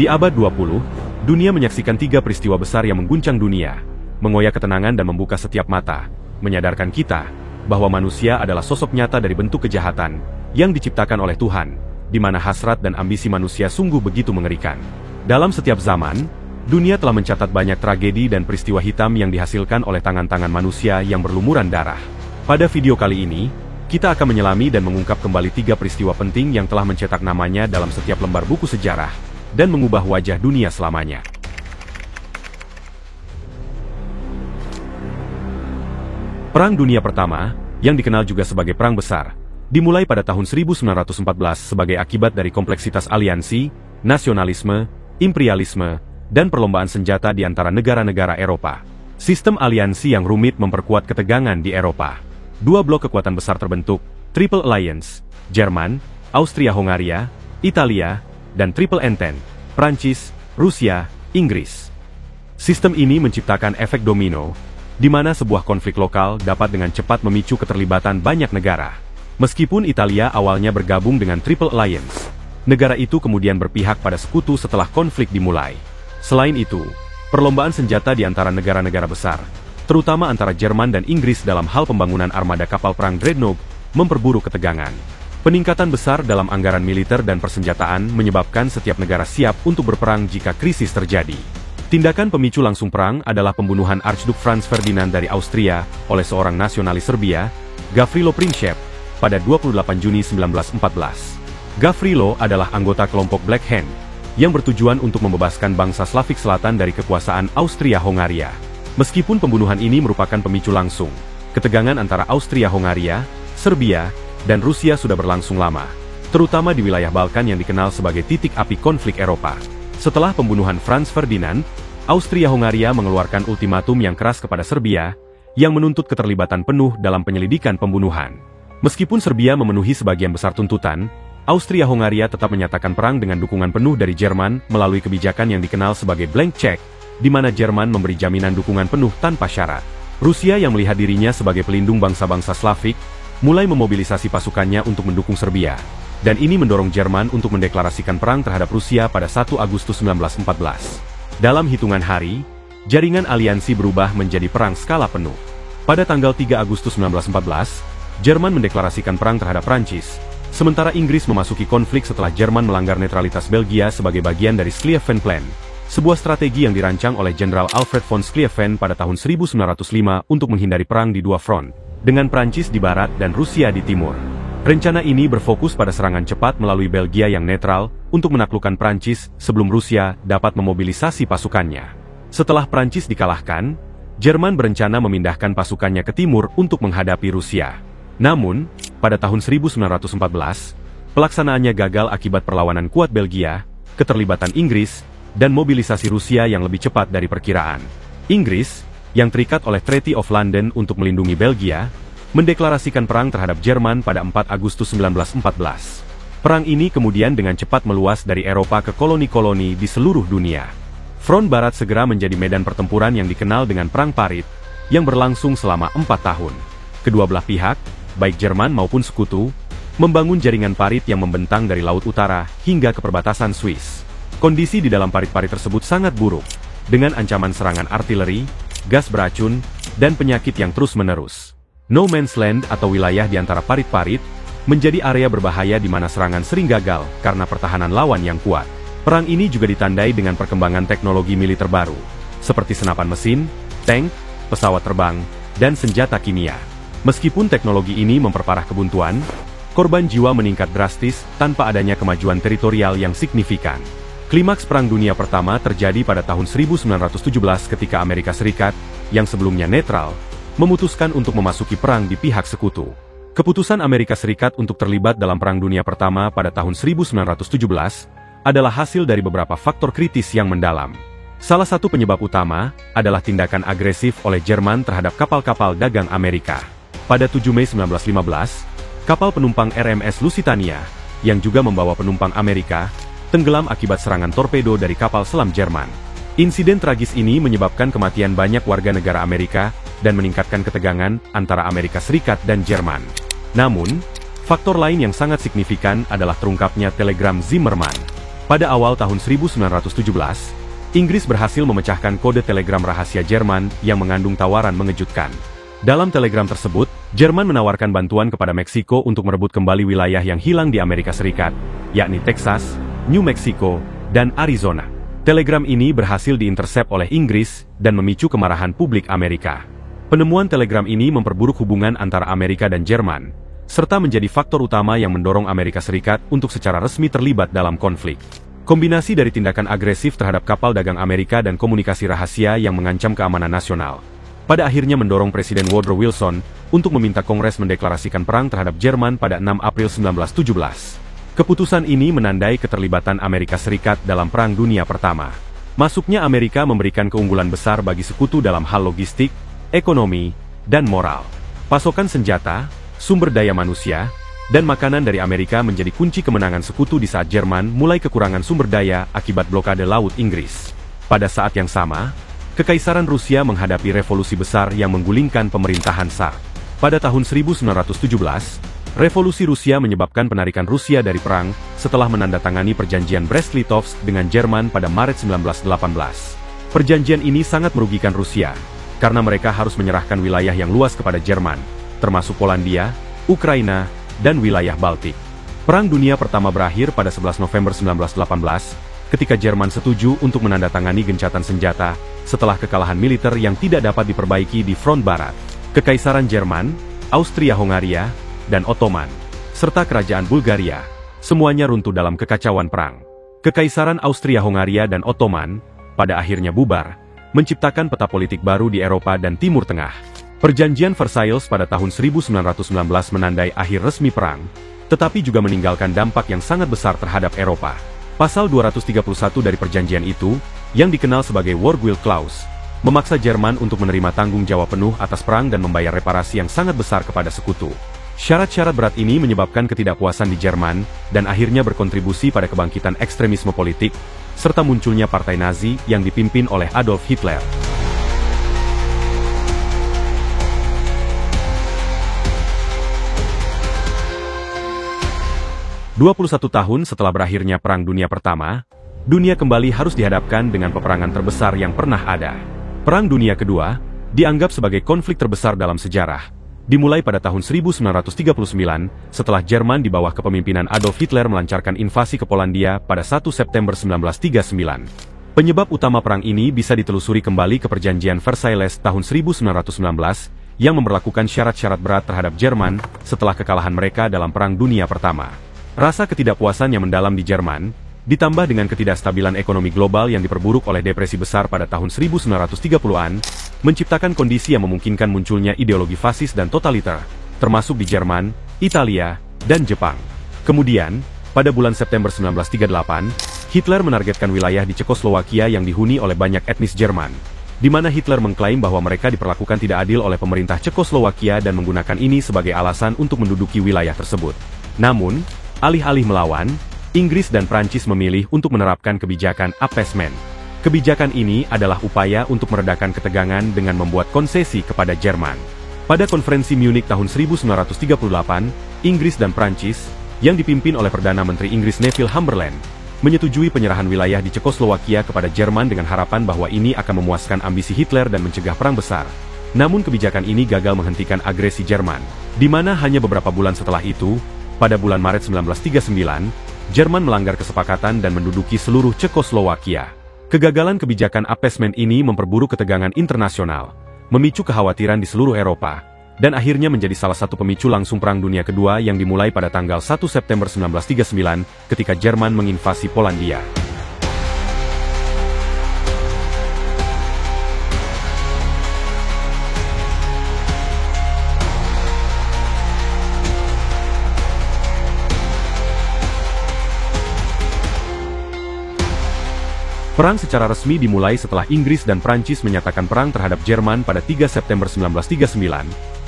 Di abad 20, dunia menyaksikan 3 peristiwa besar yang mengguncang dunia, mengoyak ketenangan dan membuka setiap mata, menyadarkan kita bahwa manusia adalah sosok nyata dari bentuk kejahatan yang diciptakan oleh Tuhan, di mana hasrat dan ambisi manusia sungguh begitu mengerikan. Dalam setiap zaman, dunia telah mencatat banyak tragedi dan peristiwa hitam yang dihasilkan oleh tangan-tangan manusia yang berlumuran darah. Pada video kali ini, kita akan menyelami dan mengungkap kembali 3 peristiwa penting yang telah mencetak namanya dalam setiap lembar buku sejarah, dan mengubah wajah dunia selamanya. Perang Dunia Pertama, yang dikenal juga sebagai Perang Besar, dimulai pada tahun 1914 sebagai akibat dari kompleksitas aliansi, nasionalisme, imperialisme, dan perlombaan senjata di antara negara-negara Eropa. Sistem aliansi yang rumit memperkuat ketegangan di Eropa. 2 blok kekuatan besar terbentuk, Triple Alliance, Jerman, Austria-Hongaria, Italia, dan Triple Entente, Prancis, Rusia, Inggris. Sistem ini menciptakan efek domino, di mana sebuah konflik lokal dapat dengan cepat memicu keterlibatan banyak negara. Meskipun Italia awalnya bergabung dengan Triple Alliance, negara itu kemudian berpihak pada sekutu setelah konflik dimulai. Selain itu, perlombaan senjata di antara negara-negara besar, terutama antara Jerman dan Inggris dalam hal pembangunan armada kapal perang Dreadnought, memperburuk ketegangan. Peningkatan besar dalam anggaran militer dan persenjataan menyebabkan setiap negara siap untuk berperang jika krisis terjadi. Tindakan pemicu langsung perang adalah pembunuhan Archduke Franz Ferdinand dari Austria oleh seorang nasionalis Serbia, Gavrilo Princip, pada 28 Juni 1914. Gavrilo adalah anggota kelompok Black Hand, yang bertujuan untuk membebaskan bangsa Slavik Selatan dari kekuasaan Austria-Hongaria. Meskipun pembunuhan ini merupakan pemicu langsung, ketegangan antara Austria-Hongaria, Serbia, dan Rusia sudah berlangsung lama, terutama di wilayah Balkan yang dikenal sebagai titik api konflik Eropa. Setelah pembunuhan Franz Ferdinand, Austria-Hongaria mengeluarkan ultimatum yang keras kepada Serbia, yang menuntut keterlibatan penuh dalam penyelidikan pembunuhan. Meskipun Serbia memenuhi sebagian besar tuntutan, Austria-Hongaria tetap menyatakan perang dengan dukungan penuh dari Jerman melalui kebijakan yang dikenal sebagai blank check, di mana Jerman memberi jaminan dukungan penuh tanpa syarat. Rusia yang melihat dirinya sebagai pelindung bangsa-bangsa Slavik, mulai memobilisasi pasukannya untuk mendukung Serbia, dan ini mendorong Jerman untuk mendeklarasikan perang terhadap Rusia pada 1 Agustus 1914. Dalam hitungan hari, jaringan aliansi berubah menjadi perang skala penuh. Pada tanggal 3 Agustus 1914, Jerman mendeklarasikan perang terhadap Prancis, sementara Inggris memasuki konflik setelah Jerman melanggar netralitas Belgia sebagai bagian dari Schlieffen Plan, sebuah strategi yang dirancang oleh Jenderal Alfred von Schlieffen pada tahun 1905 untuk menghindari perang di 2 front, dengan Prancis di barat dan Rusia di timur. Rencana ini berfokus pada serangan cepat melalui Belgia yang netral untuk menaklukkan Prancis sebelum Rusia dapat memobilisasi pasukannya. Setelah Prancis dikalahkan, Jerman berencana memindahkan pasukannya ke timur untuk menghadapi Rusia. Namun, pada tahun 1914, pelaksanaannya gagal akibat perlawanan kuat Belgia, keterlibatan Inggris, dan mobilisasi Rusia yang lebih cepat dari perkiraan. Inggris, yang terikat oleh Treaty of London untuk melindungi Belgia, mendeklarasikan perang terhadap Jerman pada 4 Agustus 1914. Perang ini kemudian dengan cepat meluas dari Eropa ke koloni-koloni di seluruh dunia. Front Barat segera menjadi medan pertempuran yang dikenal dengan Perang Parit, yang berlangsung selama 4 tahun. Kedua belah pihak, baik Jerman maupun sekutu, membangun jaringan parit yang membentang dari Laut Utara hingga ke perbatasan Swiss. Kondisi di dalam parit-parit tersebut sangat buruk, dengan ancaman serangan artileri, gas beracun, dan penyakit yang terus-menerus. No Man's Land atau wilayah di antara parit-parit, menjadi area berbahaya di mana serangan sering gagal karena pertahanan lawan yang kuat. Perang ini juga ditandai dengan perkembangan teknologi militer baru, seperti senapan mesin, tank, pesawat terbang, dan senjata kimia. Meskipun teknologi ini memperparah kebuntuan, korban jiwa meningkat drastis tanpa adanya kemajuan teritorial yang signifikan. Klimaks Perang Dunia Pertama terjadi pada tahun 1917 ketika Amerika Serikat, yang sebelumnya netral, memutuskan untuk memasuki perang di pihak sekutu. Keputusan Amerika Serikat untuk terlibat dalam Perang Dunia Pertama pada tahun 1917 adalah hasil dari beberapa faktor kritis yang mendalam. Salah satu penyebab utama adalah tindakan agresif oleh Jerman terhadap kapal-kapal dagang Amerika. Pada 7 Mei 1915, kapal penumpang RMS Lusitania, yang juga membawa penumpang Amerika, tenggelam akibat serangan torpedo dari kapal selam Jerman. Insiden tragis ini menyebabkan kematian banyak warga negara Amerika dan meningkatkan ketegangan antara Amerika Serikat dan Jerman. Namun, faktor lain yang sangat signifikan adalah terungkapnya telegram Zimmermann. Pada awal tahun 1917, Inggris berhasil memecahkan kode telegram rahasia Jerman yang mengandung tawaran mengejutkan. Dalam telegram tersebut, Jerman menawarkan bantuan kepada Meksiko untuk merebut kembali wilayah yang hilang di Amerika Serikat, yakni Texas, New Mexico, dan Arizona. Telegram ini berhasil diintersep oleh Inggris dan memicu kemarahan publik Amerika. Penemuan telegram ini memperburuk hubungan antara Amerika dan Jerman, serta menjadi faktor utama yang mendorong Amerika Serikat untuk secara resmi terlibat dalam konflik. Kombinasi dari tindakan agresif terhadap kapal dagang Amerika dan komunikasi rahasia yang mengancam keamanan nasional, pada akhirnya mendorong Presiden Woodrow Wilson untuk meminta Kongres mendeklarasikan perang terhadap Jerman pada 6 April 1917. Keputusan ini menandai keterlibatan Amerika Serikat dalam Perang Dunia Pertama. Masuknya Amerika memberikan keunggulan besar bagi sekutu dalam hal logistik, ekonomi, dan moral. Pasokan senjata, sumber daya manusia, dan makanan dari Amerika menjadi kunci kemenangan sekutu di saat Jerman mulai kekurangan sumber daya akibat blokade laut Inggris. Pada saat yang sama, Kekaisaran Rusia menghadapi revolusi besar yang menggulingkan pemerintahan Tsar. Pada tahun 1917, revolusi Rusia menyebabkan penarikan Rusia dari perang setelah menandatangani perjanjian Brest-Litovsk dengan Jerman pada Maret 1918. Perjanjian ini sangat merugikan Rusia, karena mereka harus menyerahkan wilayah yang luas kepada Jerman, termasuk Polandia, Ukraina, dan wilayah Baltik. Perang Dunia Pertama berakhir pada 11 November 1918, ketika Jerman setuju untuk menandatangani gencatan senjata setelah kekalahan militer yang tidak dapat diperbaiki di front barat. Kekaisaran Jerman, Austria-Hongaria, dan Ottoman, serta kerajaan Bulgaria, semuanya runtuh dalam kekacauan perang. Kekaisaran Austria-Hongaria dan Ottoman pada akhirnya bubar, menciptakan peta politik baru di Eropa dan Timur Tengah. Perjanjian Versailles pada tahun 1919 menandai akhir resmi perang, tetapi juga meninggalkan dampak yang sangat besar terhadap Eropa. Pasal 231 dari perjanjian itu, yang dikenal sebagai War Guilt Clause, memaksa Jerman untuk menerima tanggung jawab penuh atas perang dan membayar reparasi yang sangat besar kepada sekutu. Syarat-syarat berat ini menyebabkan ketidakpuasan di Jerman, dan akhirnya berkontribusi pada kebangkitan ekstremisme politik, serta munculnya Partai Nazi yang dipimpin oleh Adolf Hitler. "21 tahun setelah berakhirnya Perang Dunia Pertama, dunia kembali harus dihadapkan dengan peperangan terbesar yang pernah ada. Perang Dunia Kedua dianggap sebagai konflik terbesar dalam sejarah, dimulai pada tahun 1939 setelah Jerman di bawah kepemimpinan Adolf Hitler melancarkan invasi ke Polandia pada 1 September 1939. Penyebab utama perang ini bisa ditelusuri kembali ke perjanjian Versailles tahun 1919 yang memberlakukan syarat-syarat berat terhadap Jerman setelah kekalahan mereka dalam Perang Dunia Pertama. Rasa ketidakpuasan yang mendalam di Jerman, ditambah dengan ketidakstabilan ekonomi global yang diperburuk oleh depresi besar pada tahun 1930-an, menciptakan kondisi yang memungkinkan munculnya ideologi fasis dan totaliter, termasuk di Jerman, Italia, dan Jepang. Kemudian, pada bulan September 1938, Hitler menargetkan wilayah di Cekoslowakia yang dihuni oleh banyak etnis Jerman, di mana Hitler mengklaim bahwa mereka diperlakukan tidak adil oleh pemerintah Cekoslowakia dan menggunakan ini sebagai alasan untuk menduduki wilayah tersebut. Namun, alih-alih melawan, Inggris dan Prancis memilih untuk menerapkan kebijakan appeasement. Kebijakan ini adalah upaya untuk meredakan ketegangan dengan membuat konsesi kepada Jerman. Pada konferensi Munich tahun 1938, Inggris dan Prancis, yang dipimpin oleh Perdana Menteri Inggris Neville Chamberlain, menyetujui penyerahan wilayah di Cekoslowakia kepada Jerman dengan harapan bahwa ini akan memuaskan ambisi Hitler dan mencegah perang besar. Namun kebijakan ini gagal menghentikan agresi Jerman, di mana hanya beberapa bulan setelah itu, pada bulan Maret 1939, Jerman melanggar kesepakatan dan menduduki seluruh Cekoslowakia. Kegagalan kebijakan appeasement ini memperburuk ketegangan internasional, memicu kekhawatiran di seluruh Eropa, dan akhirnya menjadi salah satu pemicu langsung Perang Dunia Kedua yang dimulai pada tanggal 1 September 1939 ketika Jerman menginvasi Polandia. Perang secara resmi dimulai setelah Inggris dan Prancis menyatakan perang terhadap Jerman pada 3 September 1939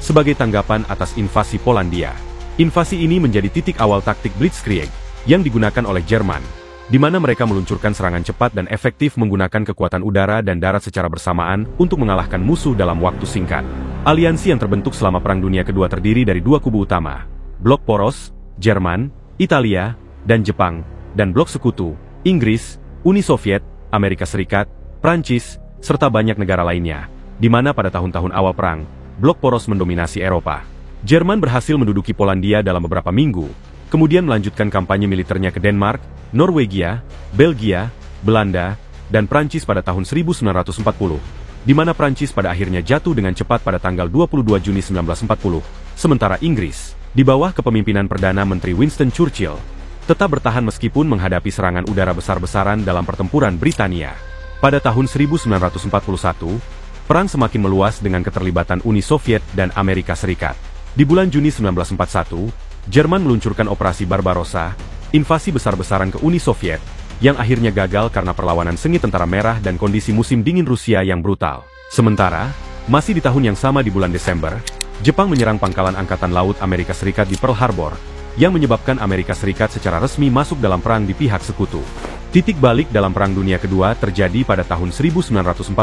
sebagai tanggapan atas invasi Polandia. Invasi ini menjadi titik awal taktik Blitzkrieg yang digunakan oleh Jerman, di mana mereka meluncurkan serangan cepat dan efektif menggunakan kekuatan udara dan darat secara bersamaan untuk mengalahkan musuh dalam waktu singkat. Aliansi yang terbentuk selama Perang Dunia Kedua terdiri dari dua kubu utama, Blok Poros, Jerman, Italia, dan Jepang, dan Blok Sekutu, Inggris, Uni Soviet, Amerika Serikat, Prancis, serta banyak negara lainnya, di mana pada tahun-tahun awal perang, blok poros mendominasi Eropa. Jerman berhasil menduduki Polandia dalam beberapa minggu, kemudian melanjutkan kampanye militernya ke Denmark, Norwegia, Belgia, Belanda, dan Prancis pada tahun 1940, di mana Prancis pada akhirnya jatuh dengan cepat pada tanggal 22 Juni 1940, sementara Inggris, di bawah kepemimpinan Perdana Menteri Winston Churchill, tetap bertahan meskipun menghadapi serangan udara besar-besaran dalam pertempuran Britania. Pada tahun 1941, perang semakin meluas dengan keterlibatan Uni Soviet dan Amerika Serikat. Di bulan Juni 1941, Jerman meluncurkan Operasi Barbarossa, invasi besar-besaran ke Uni Soviet, yang akhirnya gagal karena perlawanan sengit Tentara Merah dan kondisi musim dingin Rusia yang brutal. Sementara, masih di tahun yang sama di bulan Desember, Jepang menyerang pangkalan Angkatan Laut Amerika Serikat di Pearl Harbor, yang menyebabkan Amerika Serikat secara resmi masuk dalam perang di pihak sekutu. Titik balik dalam Perang Dunia Kedua terjadi pada tahun 1942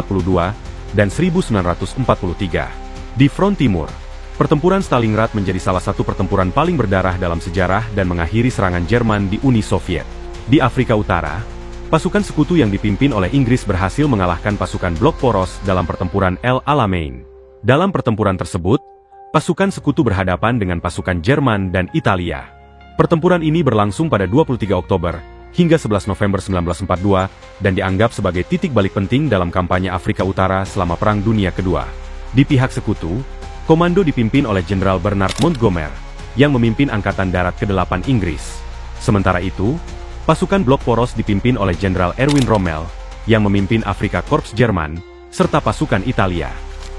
dan 1943. Di front timur, pertempuran Stalingrad menjadi salah satu pertempuran paling berdarah dalam sejarah dan mengakhiri serangan Jerman di Uni Soviet. Di Afrika Utara, pasukan sekutu yang dipimpin oleh Inggris berhasil mengalahkan pasukan blok poros dalam pertempuran El Alamein. Dalam pertempuran tersebut, pasukan sekutu berhadapan dengan pasukan Jerman dan Italia. Pertempuran ini berlangsung pada 23 Oktober hingga 11 November 1942 dan dianggap sebagai titik balik penting dalam kampanye Afrika Utara selama Perang Dunia Kedua. Di pihak sekutu, komando dipimpin oleh Jenderal Bernard Montgomery, yang memimpin Angkatan Darat ke-8 Inggris. Sementara itu, pasukan blok poros dipimpin oleh Jenderal Erwin Rommel, yang memimpin Afrika Korps Jerman, serta pasukan Italia.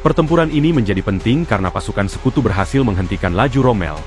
Pertempuran ini menjadi penting karena pasukan sekutu berhasil menghentikan laju Rommel,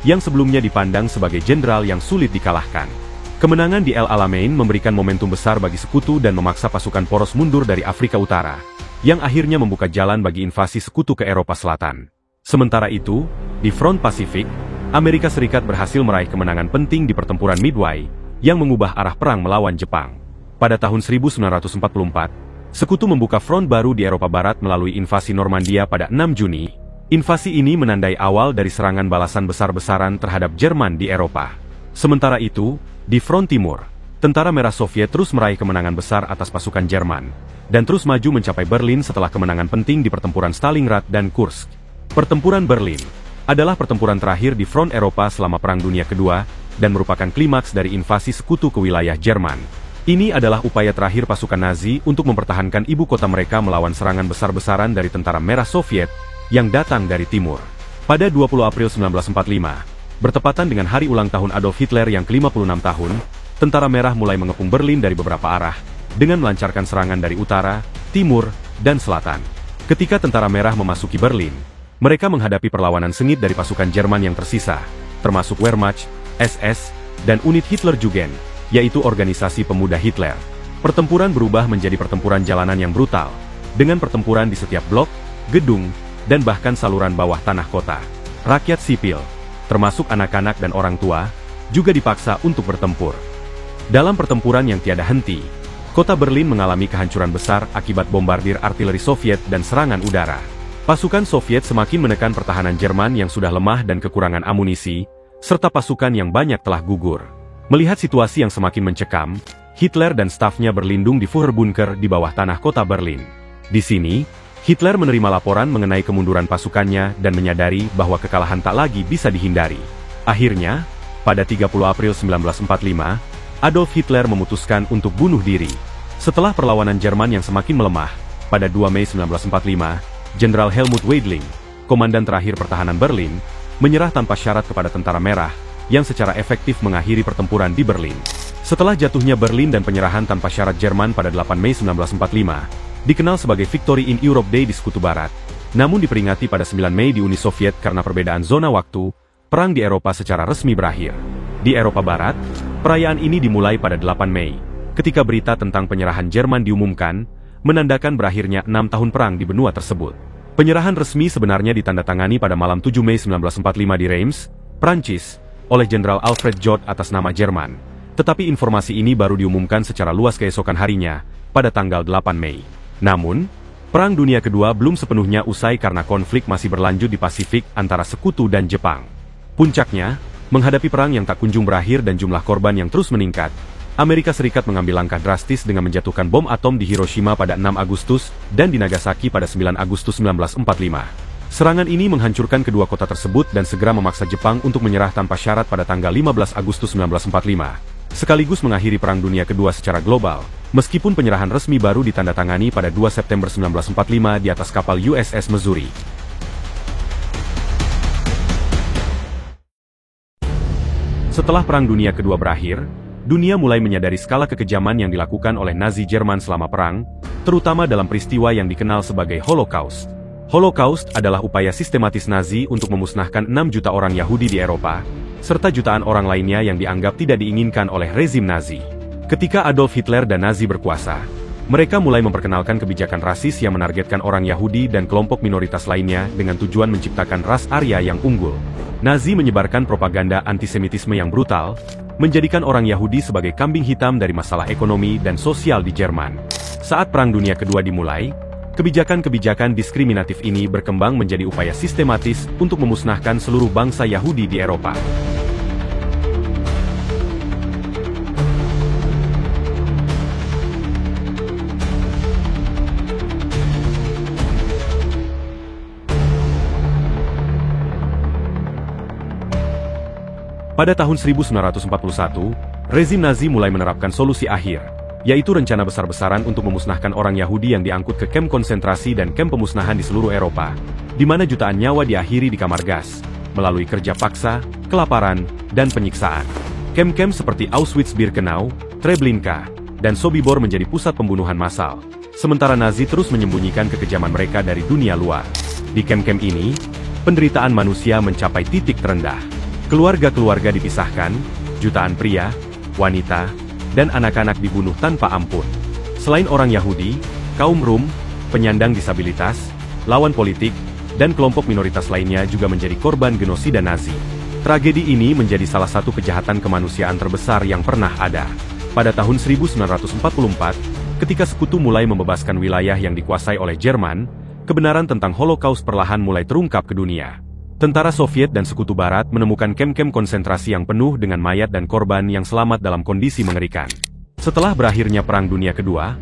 yang sebelumnya dipandang sebagai jenderal yang sulit dikalahkan. Kemenangan di El Alamein memberikan momentum besar bagi sekutu dan memaksa pasukan poros mundur dari Afrika Utara, yang akhirnya membuka jalan bagi invasi sekutu ke Eropa Selatan. Sementara itu, di front Pasifik, Amerika Serikat berhasil meraih kemenangan penting di pertempuran Midway, yang mengubah arah perang melawan Jepang. Pada tahun 1944, sekutu membuka front baru di Eropa Barat melalui invasi Normandia pada 6 Juni. Invasi ini menandai awal dari serangan balasan besar-besaran terhadap Jerman di Eropa. Sementara itu, di front timur, Tentara Merah Soviet terus meraih kemenangan besar atas pasukan Jerman, dan terus maju mencapai Berlin setelah kemenangan penting di pertempuran Stalingrad dan Kursk. Pertempuran Berlin adalah pertempuran terakhir di front Eropa selama Perang Dunia Kedua, dan merupakan klimaks dari invasi sekutu ke wilayah Jerman. Ini adalah upaya terakhir pasukan Nazi untuk mempertahankan ibu kota mereka melawan serangan besar-besaran dari Tentara Merah Soviet yang datang dari timur. Pada 20 April 1945, bertepatan dengan hari ulang tahun Adolf Hitler yang ke-56 tahun, Tentara Merah mulai mengepung Berlin dari beberapa arah, dengan melancarkan serangan dari utara, timur, dan selatan. Ketika Tentara Merah memasuki Berlin, mereka menghadapi perlawanan sengit dari pasukan Jerman yang tersisa, termasuk Wehrmacht, SS, dan unit Hitlerjugend, yaitu organisasi pemuda Hitler. Pertempuran berubah menjadi pertempuran jalanan yang brutal, dengan pertempuran di setiap blok, gedung, dan bahkan saluran bawah tanah kota. Rakyat sipil, termasuk anak-anak dan orang tua, juga dipaksa untuk bertempur. Dalam pertempuran yang tiada henti, kota Berlin mengalami kehancuran besar akibat bombardir artileri Soviet dan serangan udara. Pasukan Soviet semakin menekan pertahanan Jerman yang sudah lemah dan kekurangan amunisi, serta pasukan yang banyak telah gugur. Melihat situasi yang semakin mencekam, Hitler dan stafnya berlindung di Führerbunker di bawah tanah kota Berlin. Di sini, Hitler menerima laporan mengenai kemunduran pasukannya dan menyadari bahwa kekalahan tak lagi bisa dihindari. Akhirnya, pada 30 April 1945, Adolf Hitler memutuskan untuk bunuh diri. Setelah perlawanan Jerman yang semakin melemah, pada 2 Mei 1945, Jenderal Helmut Weidling, komandan terakhir pertahanan Berlin, menyerah tanpa syarat kepada Tentara Merah, yang secara efektif mengakhiri pertempuran di Berlin. Setelah jatuhnya Berlin dan penyerahan tanpa syarat Jerman pada 8 Mei 1945, dikenal sebagai Victory in Europe Day di Sekutu Barat, namun diperingati pada 9 Mei di Uni Soviet karena perbedaan zona waktu, perang di Eropa secara resmi berakhir. Di Eropa Barat, perayaan ini dimulai pada 8 Mei, ketika berita tentang penyerahan Jerman diumumkan, menandakan berakhirnya 6 tahun perang di benua tersebut. Penyerahan resmi sebenarnya ditandatangani pada malam 7 Mei 1945 di Reims, Prancis, oleh Jenderal Alfred Jod atas nama Jerman. Tetapi informasi ini baru diumumkan secara luas keesokan harinya, pada tanggal 8 Mei. Namun, Perang Dunia Kedua belum sepenuhnya usai karena konflik masih berlanjut di Pasifik antara Sekutu dan Jepang. Puncaknya, menghadapi perang yang tak kunjung berakhir dan jumlah korban yang terus meningkat, Amerika Serikat mengambil langkah drastis dengan menjatuhkan bom atom di Hiroshima pada 6 Agustus dan di Nagasaki pada 9 Agustus 1945. Serangan ini menghancurkan kedua kota tersebut dan segera memaksa Jepang untuk menyerah tanpa syarat pada tanggal 15 Agustus 1945. Sekaligus mengakhiri Perang Dunia Kedua secara global, meskipun penyerahan resmi baru ditandatangani pada 2 September 1945 di atas kapal USS Missouri. Setelah Perang Dunia Kedua berakhir, dunia mulai menyadari skala kekejaman yang dilakukan oleh Nazi Jerman selama perang, terutama dalam peristiwa yang dikenal sebagai Holocaust. Holocaust adalah upaya sistematis Nazi untuk memusnahkan 6 juta orang Yahudi di Eropa, serta jutaan orang lainnya yang dianggap tidak diinginkan oleh rezim Nazi. Ketika Adolf Hitler dan Nazi berkuasa, mereka mulai memperkenalkan kebijakan rasis yang menargetkan orang Yahudi dan kelompok minoritas lainnya dengan tujuan menciptakan ras Arya yang unggul. Nazi menyebarkan propaganda antisemitisme yang brutal, menjadikan orang Yahudi sebagai kambing hitam dari masalah ekonomi dan sosial di Jerman. Saat Perang Dunia Kedua dimulai, kebijakan-kebijakan diskriminatif ini berkembang menjadi upaya sistematis untuk memusnahkan seluruh bangsa Yahudi di Eropa. Pada tahun 1941, rezim Nazi mulai menerapkan solusi akhir, yaitu rencana besar-besaran untuk memusnahkan orang Yahudi yang diangkut ke kamp konsentrasi dan kamp pemusnahan di seluruh Eropa, di mana jutaan nyawa diakhiri di kamar gas, melalui kerja paksa, kelaparan, dan penyiksaan. Kamp-kamp seperti Auschwitz-Birkenau, Treblinka, dan Sobibor menjadi pusat pembunuhan massal, sementara Nazi terus menyembunyikan kekejaman mereka dari dunia luar. Di kamp-kamp ini, penderitaan manusia mencapai titik terendah. Keluarga-keluarga dipisahkan, jutaan pria, wanita, dan anak-anak dibunuh tanpa ampun. Selain orang Yahudi, kaum Rum, penyandang disabilitas, lawan politik, dan kelompok minoritas lainnya juga menjadi korban genosida Nazi. Tragedi ini menjadi salah satu kejahatan kemanusiaan terbesar yang pernah ada. Pada tahun 1944, ketika Sekutu mulai membebaskan wilayah yang dikuasai oleh Jerman, kebenaran tentang Holocaust perlahan mulai terungkap ke dunia. Tentara Soviet dan Sekutu Barat menemukan kamp-kamp konsentrasi yang penuh dengan mayat dan korban yang selamat dalam kondisi mengerikan. Setelah berakhirnya Perang Dunia Kedua,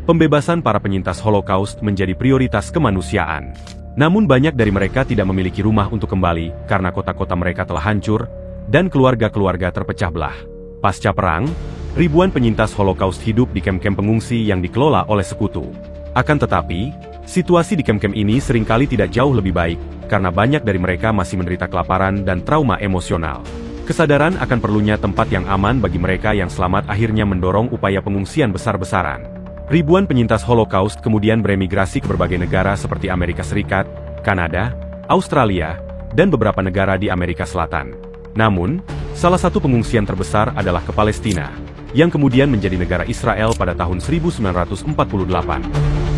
pembebasan para penyintas Holocaust menjadi prioritas kemanusiaan. Namun banyak dari mereka tidak memiliki rumah untuk kembali karena kota-kota mereka telah hancur dan keluarga-keluarga terpecah belah. Pasca perang, ribuan penyintas Holocaust hidup di kamp-kamp pengungsi yang dikelola oleh Sekutu. Akan tetapi, situasi di kamp-kamp ini seringkali tidak jauh lebih baik, karena banyak dari mereka masih menderita kelaparan dan trauma emosional. Kesadaran akan perlunya tempat yang aman bagi mereka yang selamat akhirnya mendorong upaya pengungsian besar-besaran. Ribuan penyintas Holocaust kemudian beremigrasi ke berbagai negara seperti Amerika Serikat, Kanada, Australia, dan beberapa negara di Amerika Selatan. Namun, salah satu pengungsian terbesar adalah ke Palestina, yang kemudian menjadi negara Israel pada tahun 1948.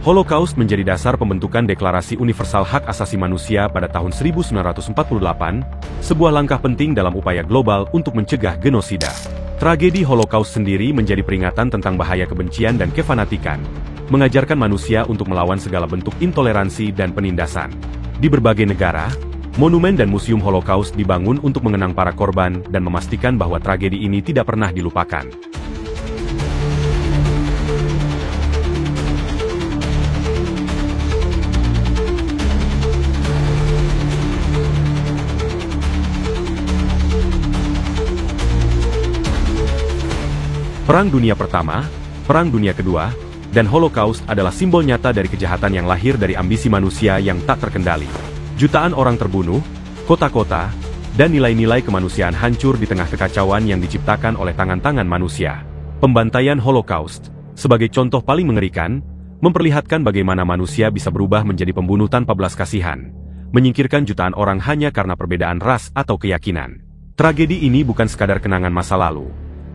Holocaust menjadi dasar pembentukan Deklarasi Universal Hak Asasi Manusia pada tahun 1948, sebuah langkah penting dalam upaya global untuk mencegah genosida. Tragedi Holocaust sendiri menjadi peringatan tentang bahaya kebencian dan kefanatikan, mengajarkan manusia untuk melawan segala bentuk intoleransi dan penindasan. Di berbagai negara, monumen dan museum Holocaust dibangun untuk mengenang para korban dan memastikan bahwa tragedi ini tidak pernah dilupakan. Perang Dunia Pertama, Perang Dunia Kedua, dan Holocaust adalah simbol nyata dari kejahatan yang lahir dari ambisi manusia yang tak terkendali. Jutaan orang terbunuh, kota-kota, dan nilai-nilai kemanusiaan hancur di tengah kekacauan yang diciptakan oleh tangan-tangan manusia. Pembantaian Holocaust, sebagai contoh paling mengerikan, memperlihatkan bagaimana manusia bisa berubah menjadi pembunuh tanpa belas kasihan, menyingkirkan jutaan orang hanya karena perbedaan ras atau keyakinan. Tragedi ini bukan sekadar kenangan masa lalu,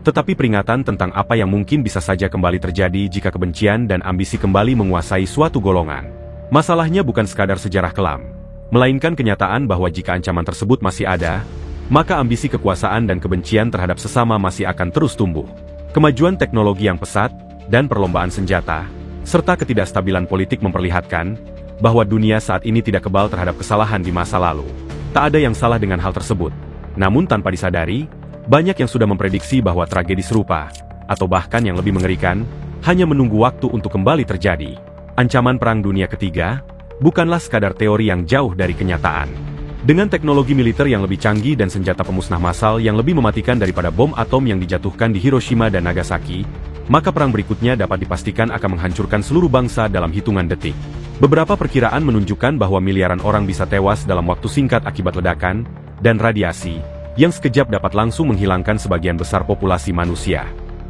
tetapi peringatan tentang apa yang mungkin bisa saja kembali terjadi jika kebencian dan ambisi kembali menguasai suatu golongan. Masalahnya bukan sekadar sejarah kelam, melainkan kenyataan bahwa jika ancaman tersebut masih ada, maka ambisi kekuasaan dan kebencian terhadap sesama masih akan terus tumbuh. Kemajuan teknologi yang pesat, dan perlombaan senjata, serta ketidakstabilan politik memperlihatkan bahwa dunia saat ini tidak kebal terhadap kesalahan di masa lalu. Tak ada yang salah dengan hal tersebut. Namun tanpa disadari, banyak yang sudah memprediksi bahwa tragedi serupa, atau bahkan yang lebih mengerikan, hanya menunggu waktu untuk kembali terjadi. Ancaman Perang Dunia Ketiga bukanlah sekadar teori yang jauh dari kenyataan. Dengan teknologi militer yang lebih canggih dan senjata pemusnah massal yang lebih mematikan daripada bom atom yang dijatuhkan di Hiroshima dan Nagasaki, maka perang berikutnya dapat dipastikan akan menghancurkan seluruh bangsa dalam hitungan detik. Beberapa perkiraan menunjukkan bahwa miliaran orang bisa tewas dalam waktu singkat akibat ledakan dan radiasi, yang sekejap dapat langsung menghilangkan sebagian besar populasi manusia.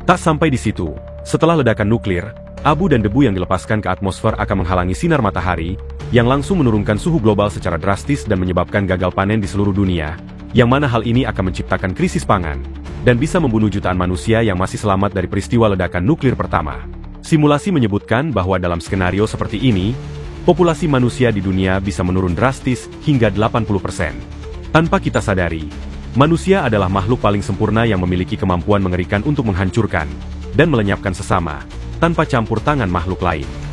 Tak sampai di situ, setelah ledakan nuklir, abu dan debu yang dilepaskan ke atmosfer akan menghalangi sinar matahari, yang langsung menurunkan suhu global secara drastis dan menyebabkan gagal panen di seluruh dunia, yang mana hal ini akan menciptakan krisis pangan, dan bisa membunuh jutaan manusia yang masih selamat dari peristiwa ledakan nuklir pertama. Simulasi menyebutkan bahwa dalam skenario seperti ini, populasi manusia di dunia bisa menurun drastis hingga 80%. Tanpa kita sadari, manusia adalah makhluk paling sempurna yang memiliki kemampuan mengerikan untuk menghancurkan dan melenyapkan sesama, tanpa campur tangan makhluk lain.